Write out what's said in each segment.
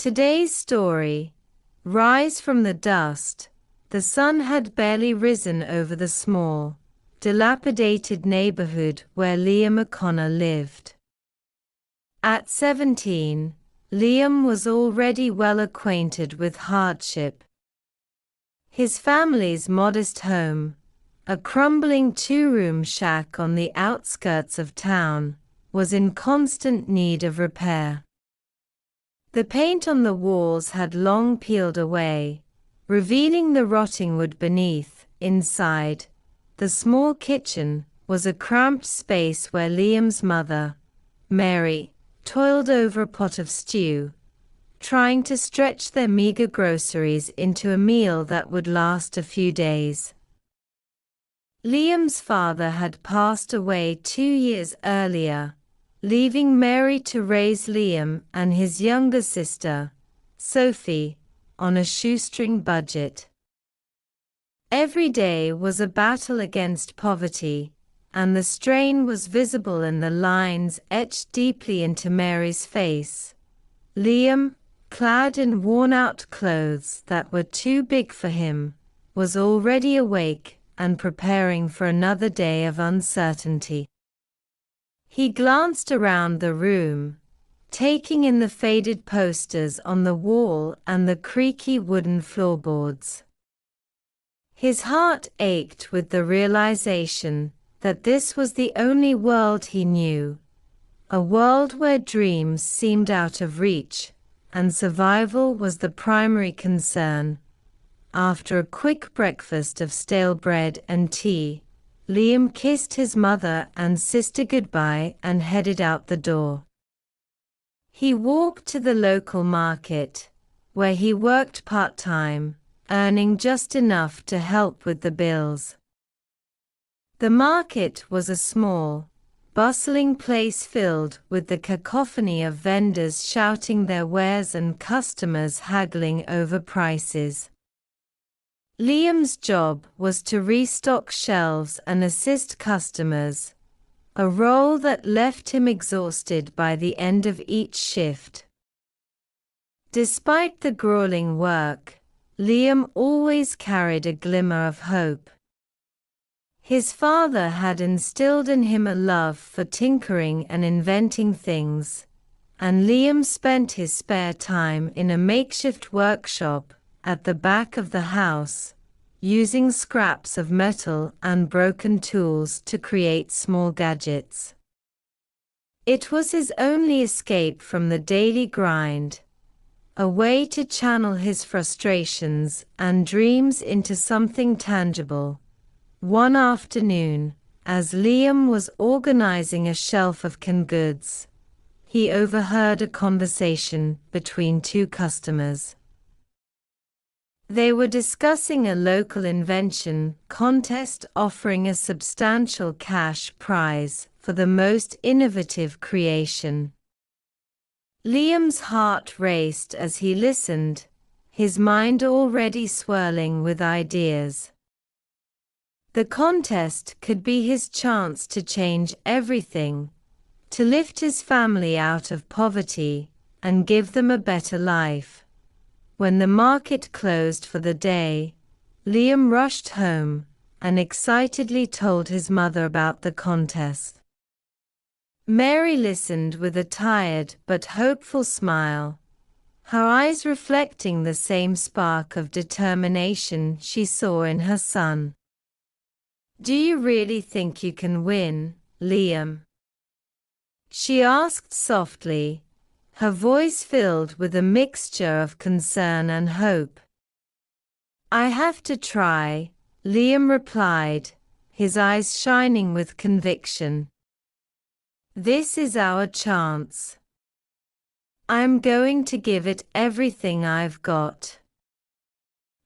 Today's story, Rise from the Dust. The sun had barely risen over the small, dilapidated neighborhood where Liam O'Connor lived. At 17, Liam was already well acquainted with hardship. His family's modest home, a crumbling two-room shack on the outskirts of town, was in constant need of repair. The paint on the walls had long peeled away, revealing the rotting wood beneath. Inside, the small kitchen was a cramped space where Liam's mother, Mary, toiled over a pot of stew, trying to stretch their meager groceries into a meal that would last a few days. Liam's father had passed away 2 years earlier, leaving Mary to raise Liam and his younger sister, Sophie, on a shoestring budget. Every day was a battle against poverty, and the strain was visible in the lines etched deeply into Mary's face. Liam, clad in worn-out clothes that were too big for him, was already awake and preparing for another day of uncertainty. He glanced around the room, taking in the faded posters on the wall and the creaky wooden floorboards. His heart ached with the realization that this was the only world he knew, a world where dreams seemed out of reach, and survival was the primary concern. After a quick breakfast of stale bread and tea, Liam kissed his mother and sister goodbye and headed out the door. He walked to the local market, where he worked part-time, earning just enough to help with the bills. The market was a small, bustling place filled with the cacophony of vendors shouting their wares and customers haggling over prices. Liam's job was to restock shelves and assist customers, a role that left him exhausted by the end of each shift. Despite the grueling work, Liam always carried a glimmer of hope. His father had instilled in him a love for tinkering and inventing things, and Liam spent his spare time in a makeshift workshop at the back of the house, using scraps of metal and broken tools to create small gadgets. It was his only escape from the daily grind, a way to channel his frustrations and dreams into something tangible. One afternoon, as Liam was organizing a shelf of canned goods, he overheard a conversation between two customers. They were discussing a local invention contest offering a substantial cash prize for the most innovative creation. Liam's heart raced as he listened, his mind already swirling with ideas. The contest could be his chance to change everything, to lift his family out of poverty and give them a better life. When the market closed for the day, Liam rushed home and excitedly told his mother about the contest. Mary listened with a tired but hopeful smile, her eyes reflecting the same spark of determination she saw in her son. "Do you really think you can win, Liam?" she asked softly, her voice filled with a mixture of concern and hope. "I have to try," Liam replied, his eyes shining with conviction. "This is our chance. I'm going to give it everything I've got."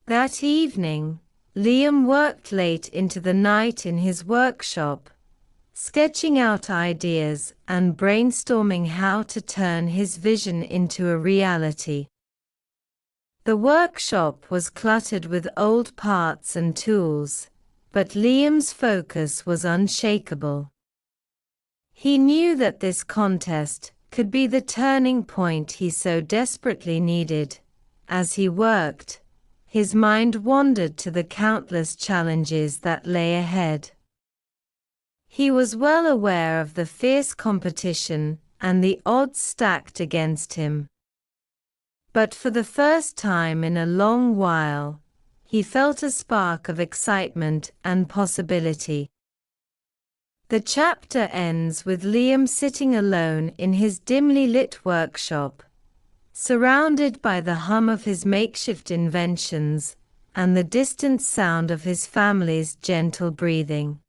That evening, Liam worked late into the night in his workshop, sketching out ideas and brainstorming how to turn his vision into a reality. The workshop was cluttered with old parts and tools, but Liam's focus was unshakable. He knew that this contest could be the turning point he so desperately needed. As he worked, his mind wandered to the countless challenges that lay ahead. He was well aware of the fierce competition and the odds stacked against him. But for the first time in a long while, he felt a spark of excitement and possibility. The chapter ends with Liam sitting alone in his dimly lit workshop, surrounded by the hum of his makeshift inventions and the distant sound of his family's gentle breathing.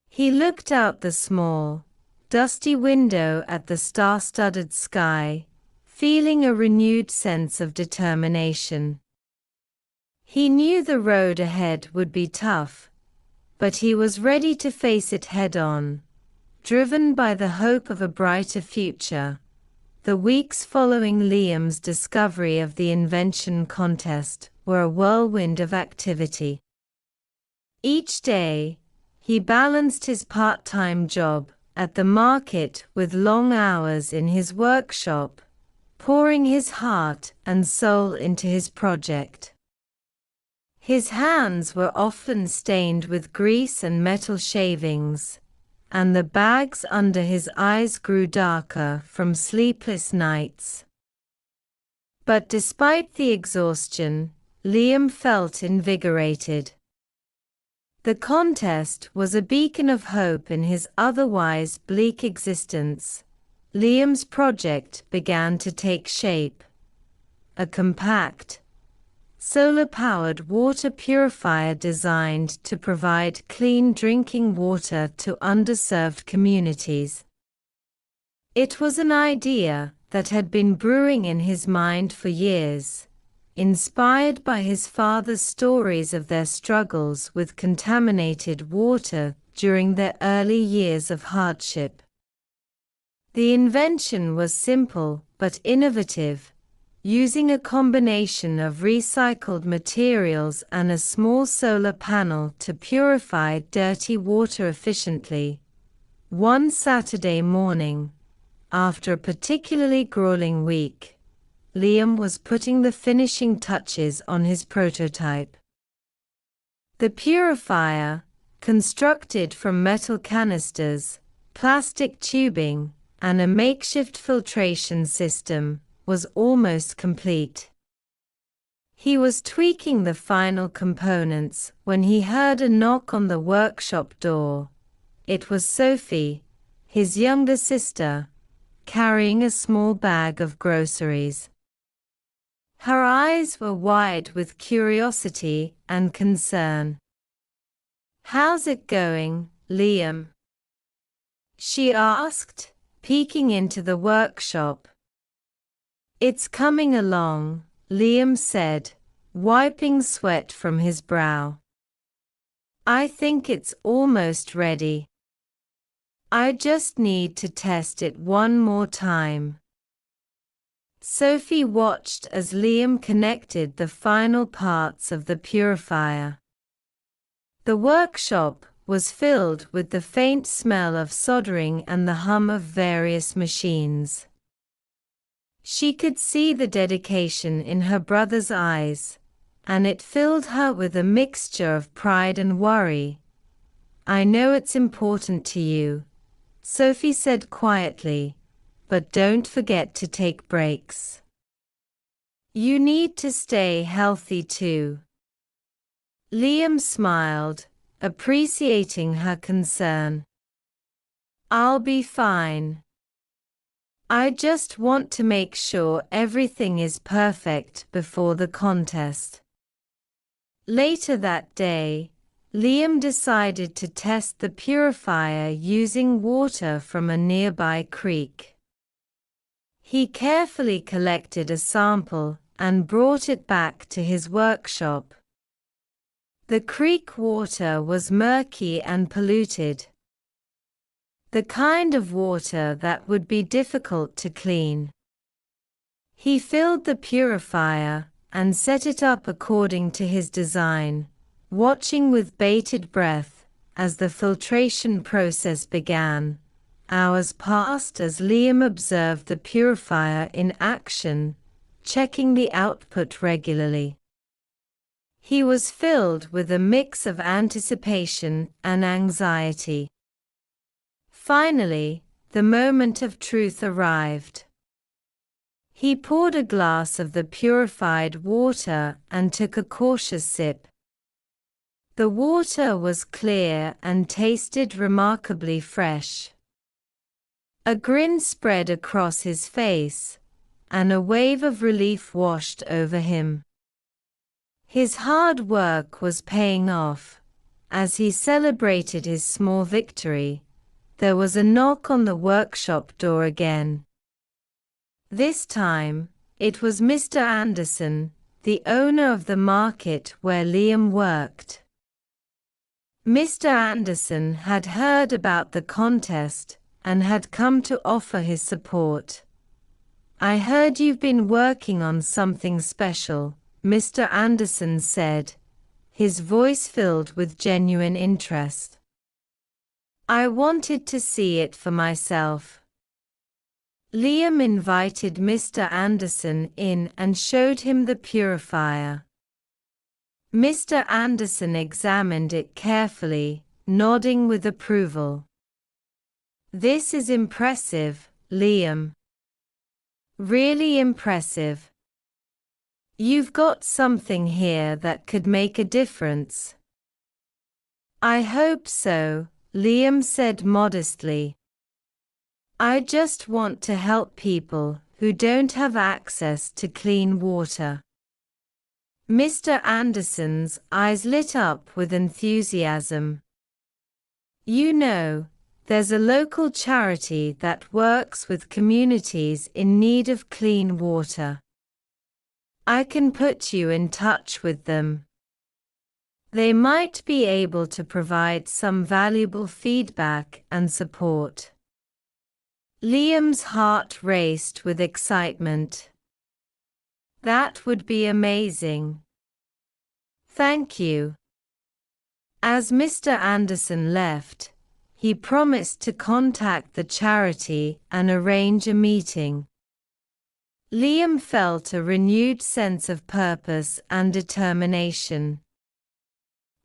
He looked out the small, dusty window at the star-studded sky, feeling a renewed sense of determination. He knew the road ahead would be tough, but he was ready to face it head-on, driven by the hope of a brighter future. The weeks following Liam's discovery of the invention contest were a whirlwind of activity. Each day, he balanced his part-time job at the market with long hours in his workshop, pouring his heart and soul into his project. His hands were often stained with grease and metal shavings, and the bags under his eyes grew darker from sleepless nights. But despite the exhaustion, Liam felt invigorated. The contest was a beacon of hope in his otherwise bleak existence. Liam's project began to take shape. A compact, solar-powered water purifier designed to provide clean drinking water to underserved communities. It was an idea that had been brewing in his mind for years, inspired by his father's stories of their struggles with contaminated water during their early years of hardship. The invention was simple but innovative, using a combination of recycled materials and a small solar panel to purify dirty water efficiently. One Saturday morning, after a particularly grueling week, Liam was putting the finishing touches on his prototype. The purifier, constructed from metal canisters, plastic tubing, and a makeshift filtration system, was almost complete. He was tweaking the final components when he heard a knock on the workshop door. It was Sophie, his younger sister, carrying a small bag of groceries. Her eyes were wide with curiosity and concern. "How's it going, Liam?" she asked, peeking into the workshop. "It's coming along," Liam said, wiping sweat from his brow. "I think it's almost ready. I just need to test it one more time." Sophie watched as Liam connected the final parts of the purifier. The workshop was filled with the faint smell of soldering and the hum of various machines. She could see the dedication in her brother's eyes, and it filled her with a mixture of pride and worry. "I know it's important to you," Sophie said quietly, "but don't forget to take breaks. You need to stay healthy too." Liam smiled, appreciating her concern. "I'll be fine. I just want to make sure everything is perfect before the contest." Later that day, Liam decided to test the purifier using water from a nearby creek. He carefully collected a sample and brought it back to his workshop. The creek water was murky and polluted. The kind of water that would be difficult to clean. He filled the purifier and set it up according to his design, watching with bated breath as the filtration process began. Hours passed as Liam observed the purifier in action, checking the output regularly. He was filled with a mix of anticipation and anxiety. Finally, the moment of truth arrived. He poured a glass of the purified water and took a cautious sip. The water was clear and tasted remarkably fresh. A grin spread across his face, and a wave of relief washed over him. His hard work was paying off. As he celebrated his small victory, there was a knock on the workshop door again. This time, it was Mr. Anderson, the owner of the market where Liam worked. Mr. Anderson had heard about the contest and had come to offer his support. "I heard you've been working on something special," Mr. Anderson said, his voice filled with genuine interest. "I wanted to see it for myself." Liam invited Mr. Anderson in and showed him the purifier. Mr. Anderson examined it carefully, nodding with approval. "This is impressive, Liam. Really impressive. You've got something here that could make a difference." "I hope so," Liam said modestly. "I just want to help people who don't have access to clean water." Mr. Anderson's eyes lit up with enthusiasm. "You know, there's a local charity that works with communities in need of clean water. I can put you in touch with them. They might be able to provide some valuable feedback and support." Liam's heart raced with excitement. "That would be amazing. Thank you." As Mr. Anderson left, he promised to contact the charity and arrange a meeting. Liam felt a renewed sense of purpose and determination.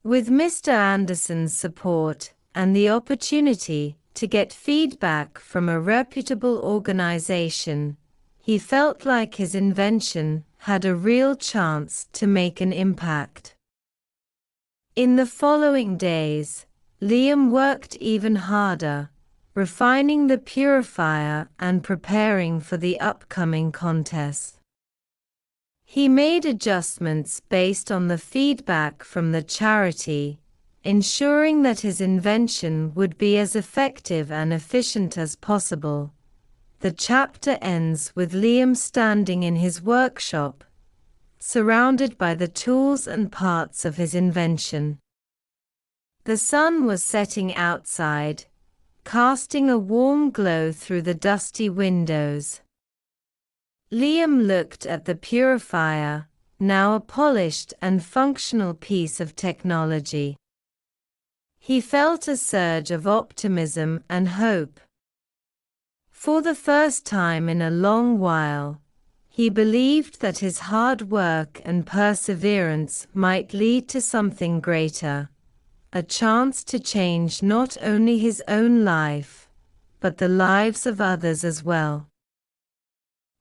With Mr. Anderson's support and the opportunity to get feedback from a reputable organization, he felt like his invention had a real chance to make an impact. In the following days, Liam worked even harder, refining the purifier and preparing for the upcoming contest. He made adjustments based on the feedback from the charity, ensuring that his invention would be as effective and efficient as possible. The chapter ends with Liam standing in his workshop, surrounded by the tools and parts of his invention. The sun was setting outside, casting a warm glow through the dusty windows. Liam looked at the purifier, now a polished and functional piece of technology. He felt a surge of optimism and hope. For the first time in a long while, he believed that his hard work and perseverance might lead to something greater, a chance to change not only his own life, but the lives of others as well.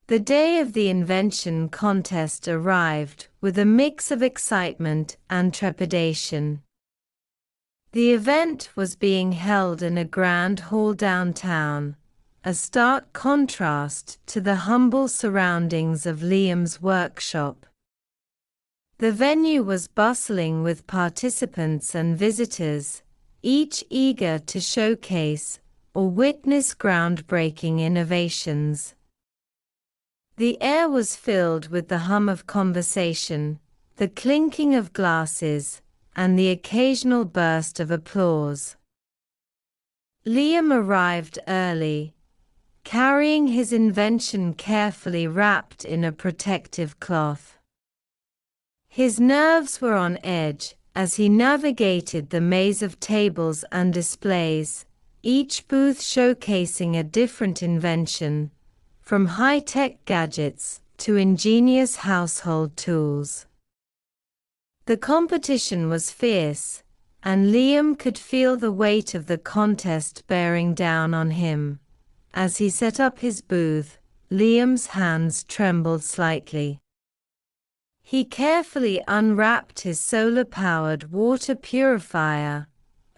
The day of the invention contest arrived with a mix of excitement and trepidation. The event was being held in a grand hall downtown, a stark contrast to the humble surroundings of Liam's workshop. The venue was bustling with participants and visitors, each eager to showcase or witness groundbreaking innovations. The air was filled with the hum of conversation, the clinking of glasses, and the occasional burst of applause. Liam arrived early, carrying his invention carefully wrapped in a protective cloth. His nerves were on edge as he navigated the maze of tables and displays, each booth showcasing a different invention, from high-tech gadgets to ingenious household tools. The competition was fierce, and Liam could feel the weight of the contest bearing down on him. As he set up his booth, Liam's hands trembled slightly. He carefully unwrapped his solar-powered water purifier,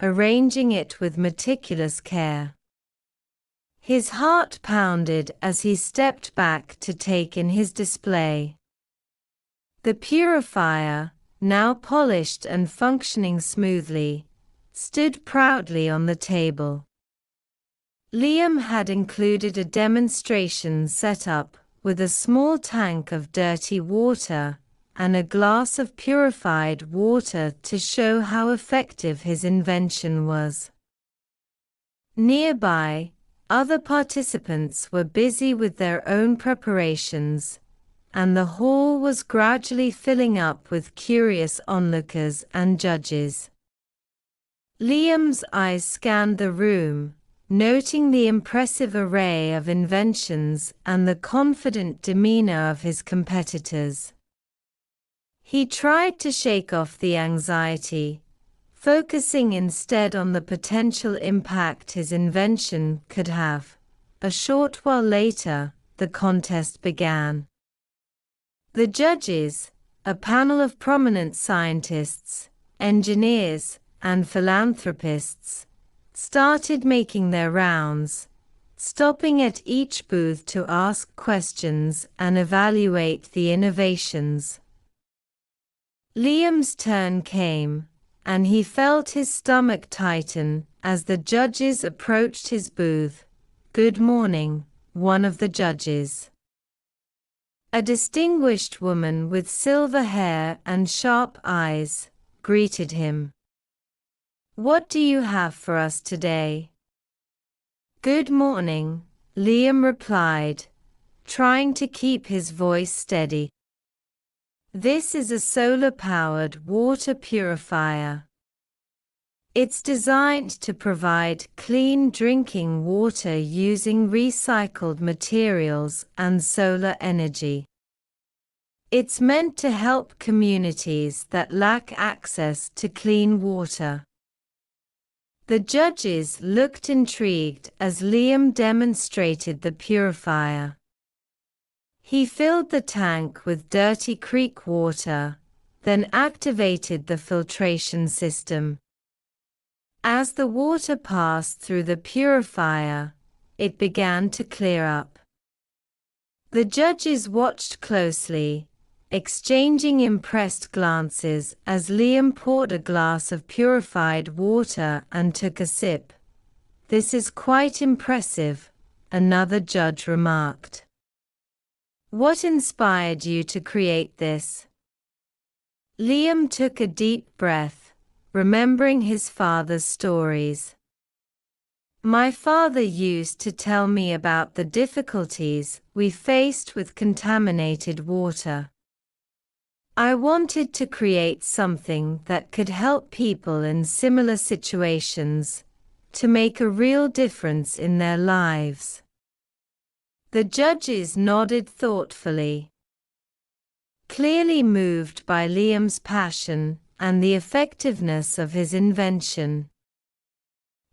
arranging it with meticulous care. His heart pounded as he stepped back to take in his display. The purifier, now polished and functioning smoothly, stood proudly on the table. Liam had included a demonstration setup with a small tank of dirty water and a glass of purified water to show how effective his invention was. Nearby, other participants were busy with their own preparations, and the hall was gradually filling up with curious onlookers and judges. Liam's eyes scanned the room, noting the impressive array of inventions and the confident demeanor of his competitors. He tried to shake off the anxiety, focusing instead on the potential impact his invention could have. A short while later, the contest began. The judges, a panel of prominent scientists, engineers, and philanthropists, started making their rounds, stopping at each booth to ask questions and evaluate the innovations. Liam's turn came, and he felt his stomach tighten as the judges approached his booth. "Good morning," one of the judges, a distinguished woman with silver hair and sharp eyes, greeted him. "What do you have for us today?" "Good morning," Liam replied, trying to keep his voice steady. "This is a solar-powered water purifier. It's designed to provide clean drinking water using recycled materials and solar energy. It's meant to help communities that lack access to clean water." The judges looked intrigued as Liam demonstrated the purifier. He filled the tank with dirty creek water, then activated the filtration system. As the water passed through the purifier, it began to clear up. The judges watched closely, exchanging impressed glances as Liam poured a glass of purified water and took a sip. "This is quite impressive," another judge remarked. "What inspired you to create this?" Liam took a deep breath, remembering his father's stories. "My father used to tell me about the difficulties we faced with contaminated water. I wanted to create something that could help people in similar situations, to make a real difference in their lives." The judges nodded thoughtfully, clearly moved by Liam's passion and the effectiveness of his invention.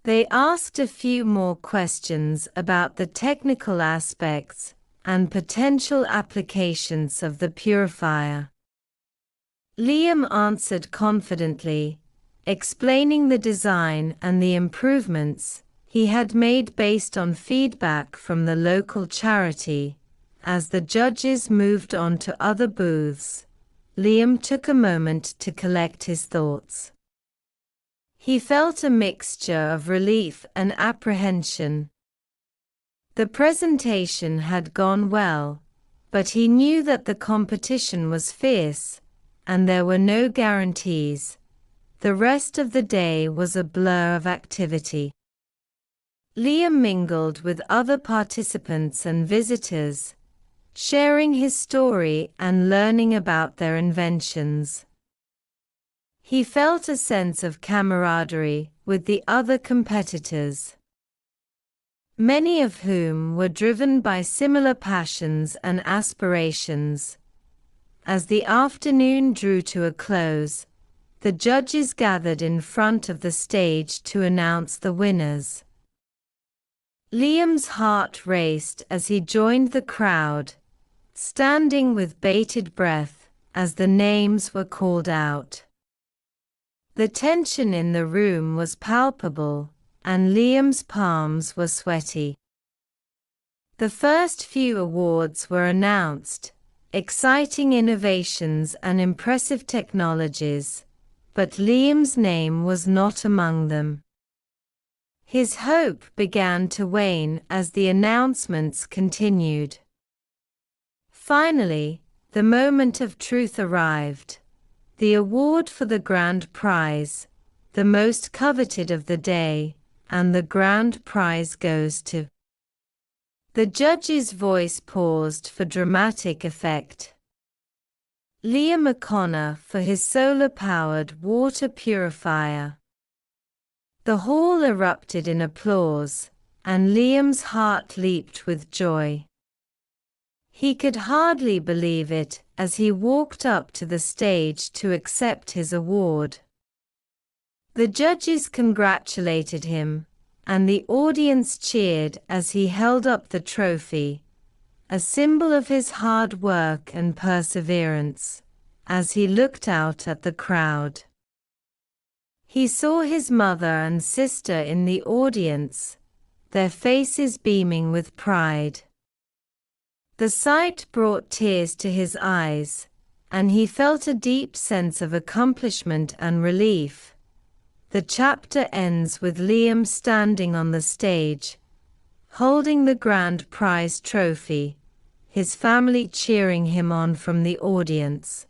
They asked a few more questions about the technical aspects and potential applications of the purifier. Liam answered confidently, explaining the design and the improvements he had made based on feedback from the local charity. As the judges moved on to other booths, Liam took a moment to collect his thoughts. He felt a mixture of relief and apprehension. The presentation had gone well, but he knew that the competition was fierce, and there were no guarantees. The rest of the day was a blur of activity. Liam mingled with other participants and visitors, sharing his story and learning about their inventions. He felt a sense of camaraderie with the other competitors. many of whom were driven by similar passions and aspirations. As the afternoon drew to a close, the judges gathered in front of the stage to announce the winners. Liam's heart raced as he joined the crowd, standing with bated breath as the names were called out. The tension in the room was palpable, and Liam's palms were sweaty. The first few awards were announced, exciting innovations and impressive technologies, but Liam's name was not among them. His hope began to wane as the announcements continued. Finally, the moment of truth arrived. The award for the grand prize, the most coveted of the day, and the grand prize goes to. The judge's voice paused for dramatic effect. Liam O'Connor for his solar-powered water purifier. The hall erupted in applause, and Liam's heart leaped with joy. He could hardly believe it as he walked up to the stage to accept his award. The judges congratulated him, and the audience cheered as he held up the trophy, a symbol of his hard work and perseverance, as he looked out at the crowd. He saw his mother and sister in the audience, their faces beaming with pride. The sight brought tears to his eyes, and he felt a deep sense of accomplishment and relief. The chapter ends with Liam standing on the stage, holding the grand prize trophy, his family cheering him on from the audience.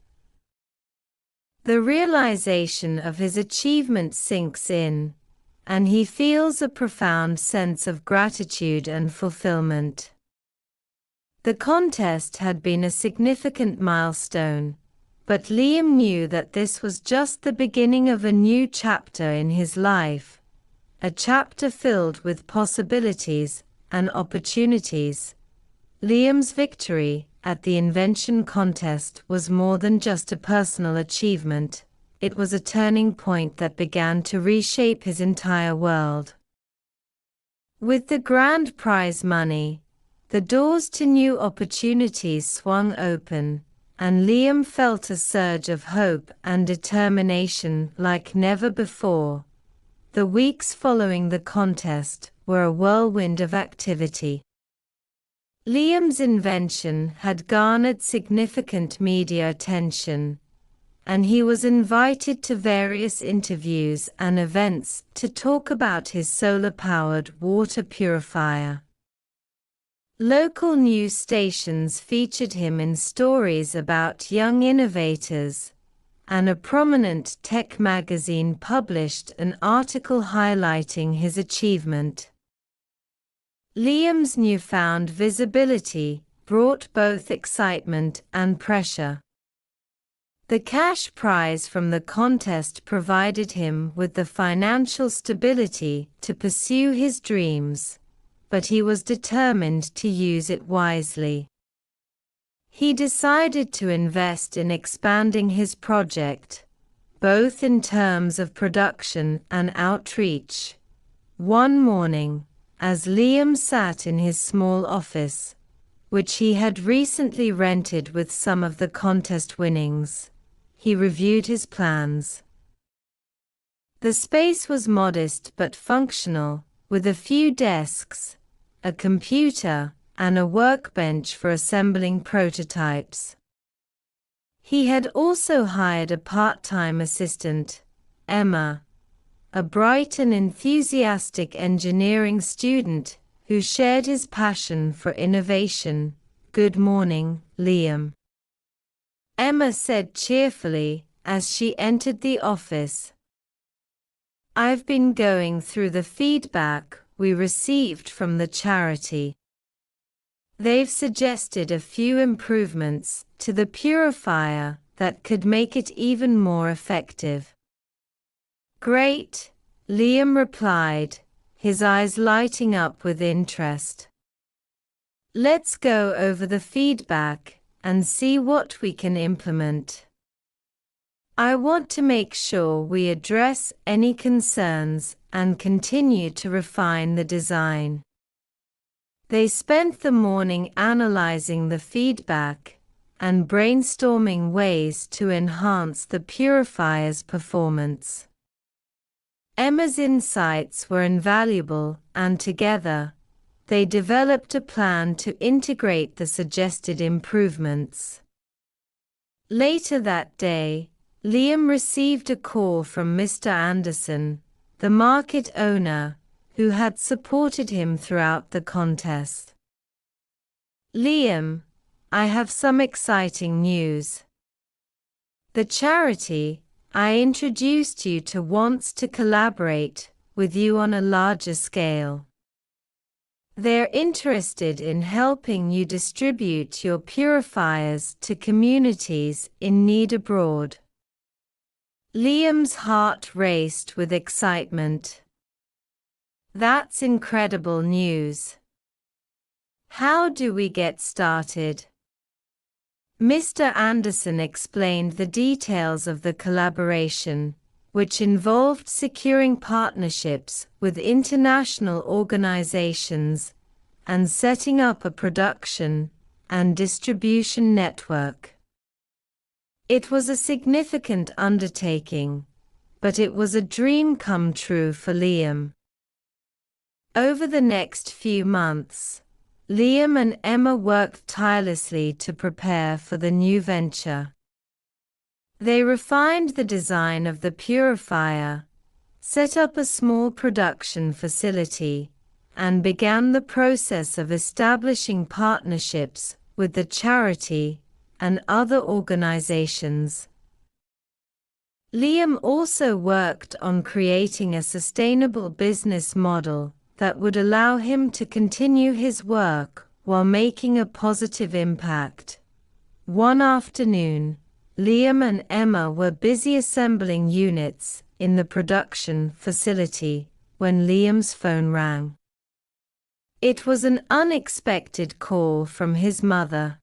The realization of his achievement sinks in, and he feels a profound sense of gratitude and fulfillment. The contest had been a significant milestone, but Liam knew that this was just the beginning of a new chapter in his life, a chapter filled with possibilities and opportunities. Liam's victory at the invention contest was more than just a personal achievement, it was a turning point that began to reshape his entire world. With the grand prize money, the doors to new opportunities swung open, and Liam felt a surge of hope and determination like never before. The weeks following the contest were a whirlwind of activity. Liam's invention had garnered significant media attention, and he was invited to various interviews and events to talk about his solar-powered water purifier. Local news stations featured him in stories about young innovators, and a prominent tech magazine published an article highlighting his achievement. Liam's newfound visibility brought both excitement and pressure. The cash prize from the contest provided him with the financial stability to pursue his dreams, but he was determined to use it wisely. He decided to invest in expanding his project, both in terms of production and outreach. One morning, as Liam sat in his small office, which he had recently rented with some of the contest winnings, he reviewed his plans. The space was modest but functional, with a few desks, a computer, and a workbench for assembling prototypes. He had also hired a part-time assistant, Emma, a bright and enthusiastic engineering student who shared his passion for innovation. "Good morning, Liam," Emma said cheerfully as she entered the office. "I've been going through the feedback we received from the charity. They've suggested a few improvements to the purifier that could make it even more effective." "Great," Liam replied, his eyes lighting up with interest. Let's go over the feedback and see what we can implement. I want to make sure we address any concerns and continue to refine the design. They spent the morning analyzing the feedback and brainstorming ways to enhance the purifier's performance. Emma's insights were invaluable, and together, they developed a plan to integrate the suggested improvements. Later that day, Liam received a call from Mr. Anderson, the market owner, who had supported him throughout the contest. Liam, I have some exciting news. The charity I introduced you to wants to collaborate with you on a larger scale. They're interested in helping you distribute your purifiers to communities in need abroad. Liam's heart raced with excitement. That's incredible news. How do we get started? Mr. Anderson explained the details of the collaboration, which involved securing partnerships with international organizations and setting up a production and distribution network. It was a significant undertaking, but it was a dream come true for Liam. Over the next few months, Liam and Emma worked tirelessly to prepare for the new venture. They refined the design of the purifier, set up a small production facility, and began the process of establishing partnerships with the charity and other organizations. Liam also worked on creating a sustainable business model that would allow him to continue his work while making a positive impact. One afternoon, Liam and Emma were busy assembling units in the production facility when Liam's phone rang. It was an unexpected call from his mother.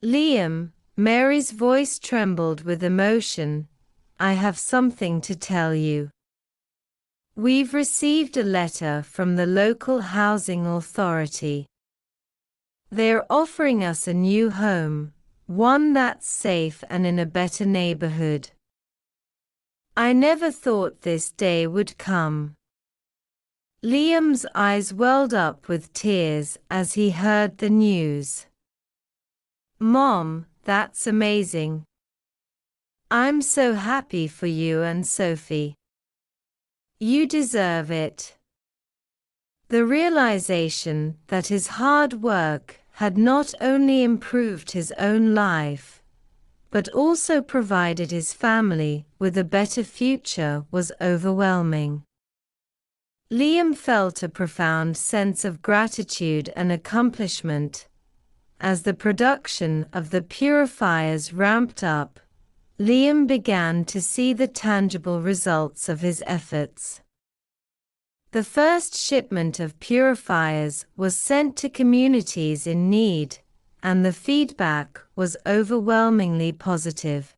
Liam, Mary's voice trembled with emotion. I have something to tell you. We've received a letter from the local housing authority. They're offering us a new home, one that's safe and in a better neighborhood. I never thought this day would come. Liam's eyes welled up with tears as he heard the news. Mom, that's amazing. I'm so happy for you and Sophie. You deserve it. The realization that his hard work had not only improved his own life, but also provided his family with a better future was overwhelming. Liam felt a profound sense of gratitude and accomplishment. As the production of the purifiers ramped up, Liam began to see the tangible results of his efforts. The first shipment of purifiers was sent to communities in need, and the feedback was overwhelmingly positive.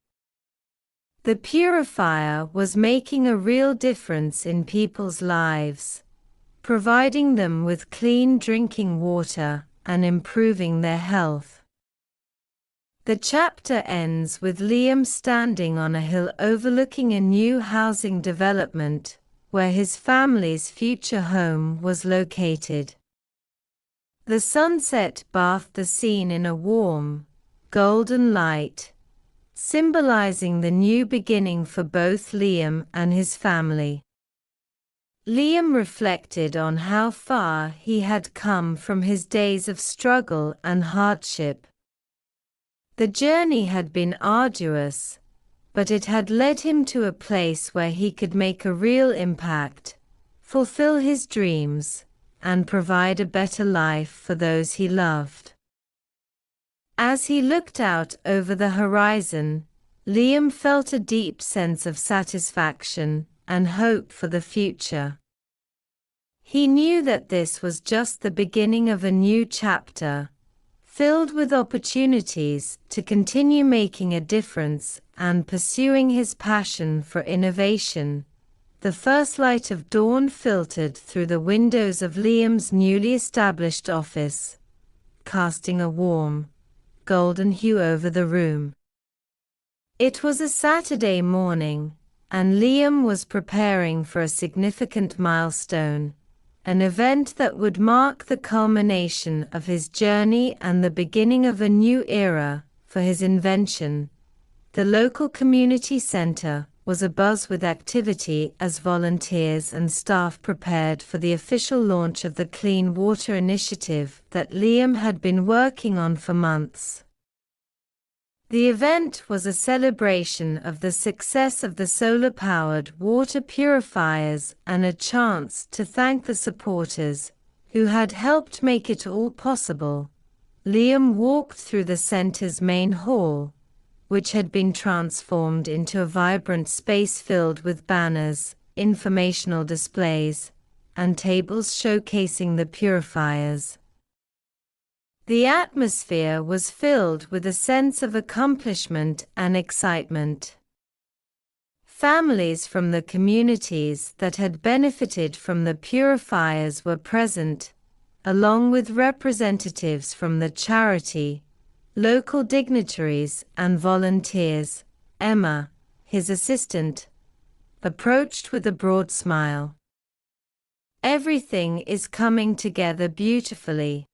The purifier was making a real difference in people's lives, providing them with clean drinking water and improving their health. The chapter ends with Liam standing on a hill overlooking a new housing development, where his family's future home was located. The sunset bathed the scene in a warm, golden light, symbolizing the new beginning for both Liam and his family. Liam reflected on how far he had come from his days of struggle and hardship. The journey had been arduous, but it had led him to a place where he could make a real impact, fulfill his dreams, and provide a better life for those he loved. As he looked out over the horizon, Liam felt a deep sense of satisfaction and hope for the future. He knew that this was just the beginning of a new chapter, filled with opportunities to continue making a difference and pursuing his passion for innovation. The first light of dawn filtered through the windows of Liam's newly established office, casting a warm, golden hue over the room. It was a Saturday morning, and Liam was preparing for a significant milestone, an event that would mark the culmination of his journey and the beginning of a new era for his invention. The local community center was abuzz with activity as volunteers and staff prepared for the official launch of the Clean Water Initiative that Liam had been working on for months. The event was a celebration of the success of the solar-powered water purifiers and a chance to thank the supporters who had helped make it all possible. Liam walked through the center's main hall, which had been transformed into a vibrant space filled with banners, informational displays, and tables showcasing the purifiers. The atmosphere was filled with a sense of accomplishment and excitement. Families from the communities that had benefited from the purifiers were present, along with representatives from the charity, local dignitaries, and volunteers. Emma, his assistant, approached with a broad smile. "Everything is coming together beautifully.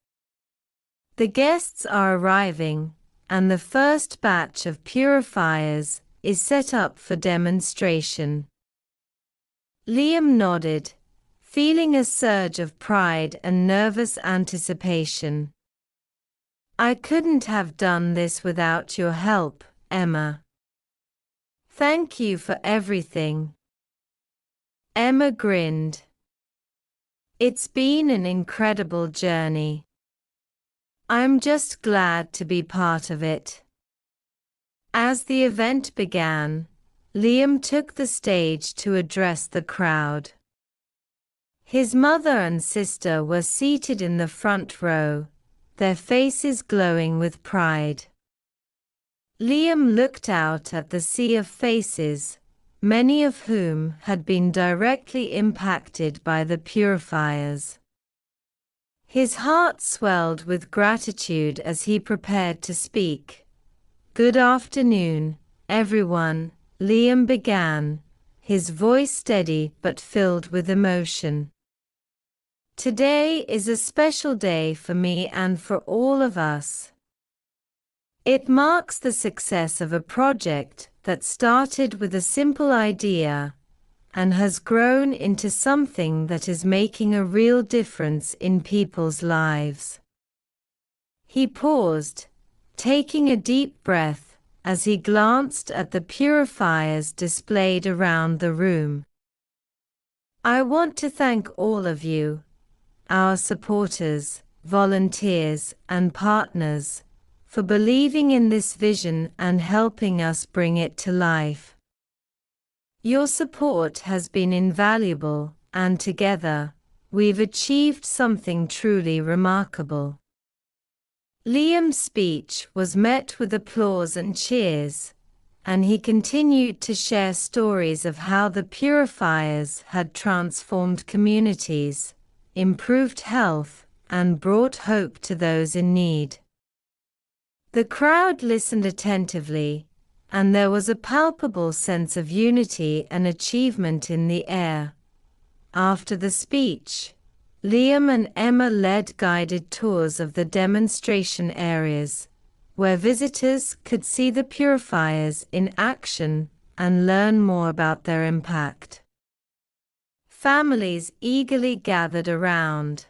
The guests are arriving, and the first batch of purifiers is set up for demonstration." Liam nodded, feeling a surge of pride and nervous anticipation. "I couldn't have done this without your help, Emma. Thank you for everything." Emma grinned. "It's been an incredible journey. I'm just glad to be part of it." As the event began, Liam took the stage to address the crowd. His mother and sister were seated in the front row, their faces glowing with pride. Liam looked out at the sea of faces, many of whom had been directly impacted by the purifiers. His heart swelled with gratitude as he prepared to speak. "Good afternoon, everyone," Liam began, his voice steady but filled with emotion. "Today is a special day for me and for all of us. It marks the success of a project that started with a simple idea and has grown into something that is making a real difference in people's lives." He paused, taking a deep breath as he glanced at the purifiers displayed around the room. "I want to thank all of you, our supporters, volunteers, and partners, for believing in this vision and helping us bring it to life. Your support has been invaluable, and together, we've achieved something truly remarkable." Liam's speech was met with applause and cheers, and he continued to share stories of how the purifiers had transformed communities, improved health, and brought hope to those in need. The crowd listened attentively, and there was a palpable sense of unity and achievement in the air. After the speech, Liam and Emma led guided tours of the demonstration areas, where visitors could see the purifiers in action and learn more about their impact. Families eagerly gathered around,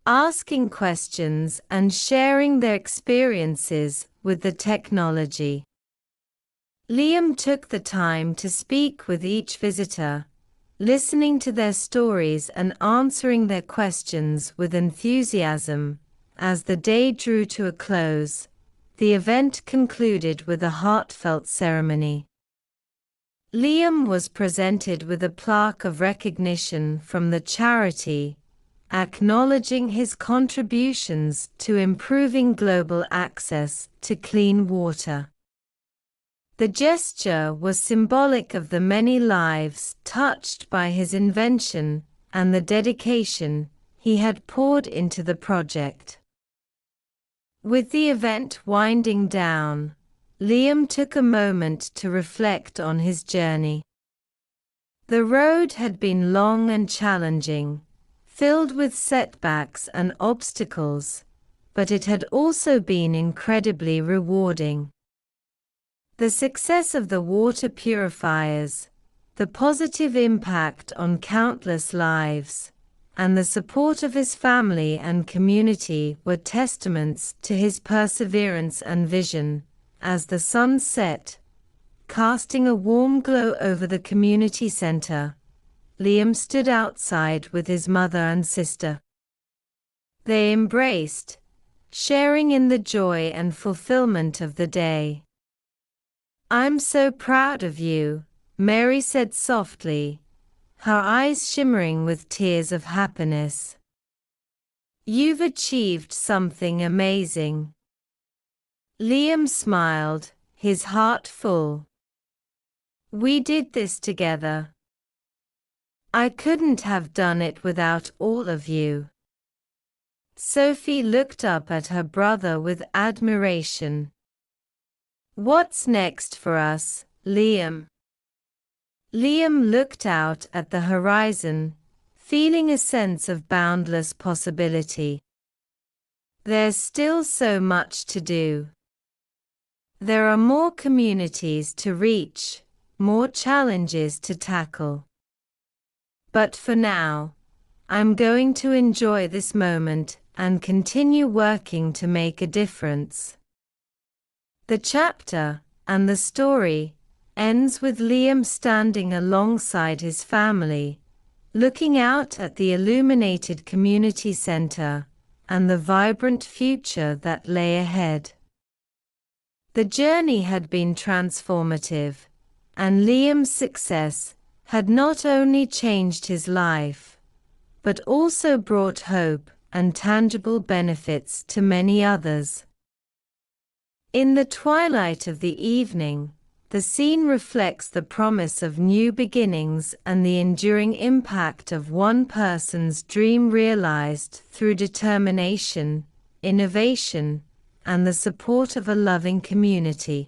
asking questions and sharing their experiences with the technology. Liam took the time to speak with each visitor, listening to their stories and answering their questions with enthusiasm. As the day drew to a close, the event concluded with a heartfelt ceremony. Liam was presented with a plaque of recognition from the charity, acknowledging his contributions to improving global access to clean water. The gesture was symbolic of the many lives touched by his invention and the dedication he had poured into the project. With the event winding down, Liam took a moment to reflect on his journey. The road had been long and challenging, filled with setbacks and obstacles, but it had also been incredibly rewarding. The success of the water purifiers, the positive impact on countless lives, and the support of his family and community were testaments to his perseverance and vision. As the sun set, casting a warm glow over the community center, Liam stood outside with his mother and sister. They embraced, sharing in the joy and fulfillment of the day. "I'm so proud of you," Mary said softly, her eyes shimmering with tears of happiness. "You've achieved something amazing." Liam smiled, his heart full. "We did this together. I couldn't have done it without all of you." Sophie looked up at her brother with admiration. "What's next for us, Liam?" Liam looked out at the horizon, feeling a sense of boundless possibility. There's still so much to do. There are more communities to reach, more challenges to tackle. But for now, I'm going to enjoy this moment and continue working to make a difference. The chapter, and the story, ends with Liam standing alongside his family, looking out at the illuminated community center and the vibrant future that lay ahead. The journey had been transformative, and Liam's success had not only changed his life, but also brought hope and tangible benefits to many others. In the twilight of the evening, the scene reflects the promise of new beginnings and the enduring impact of one person's dream realized through determination, innovation, and the support of a loving community.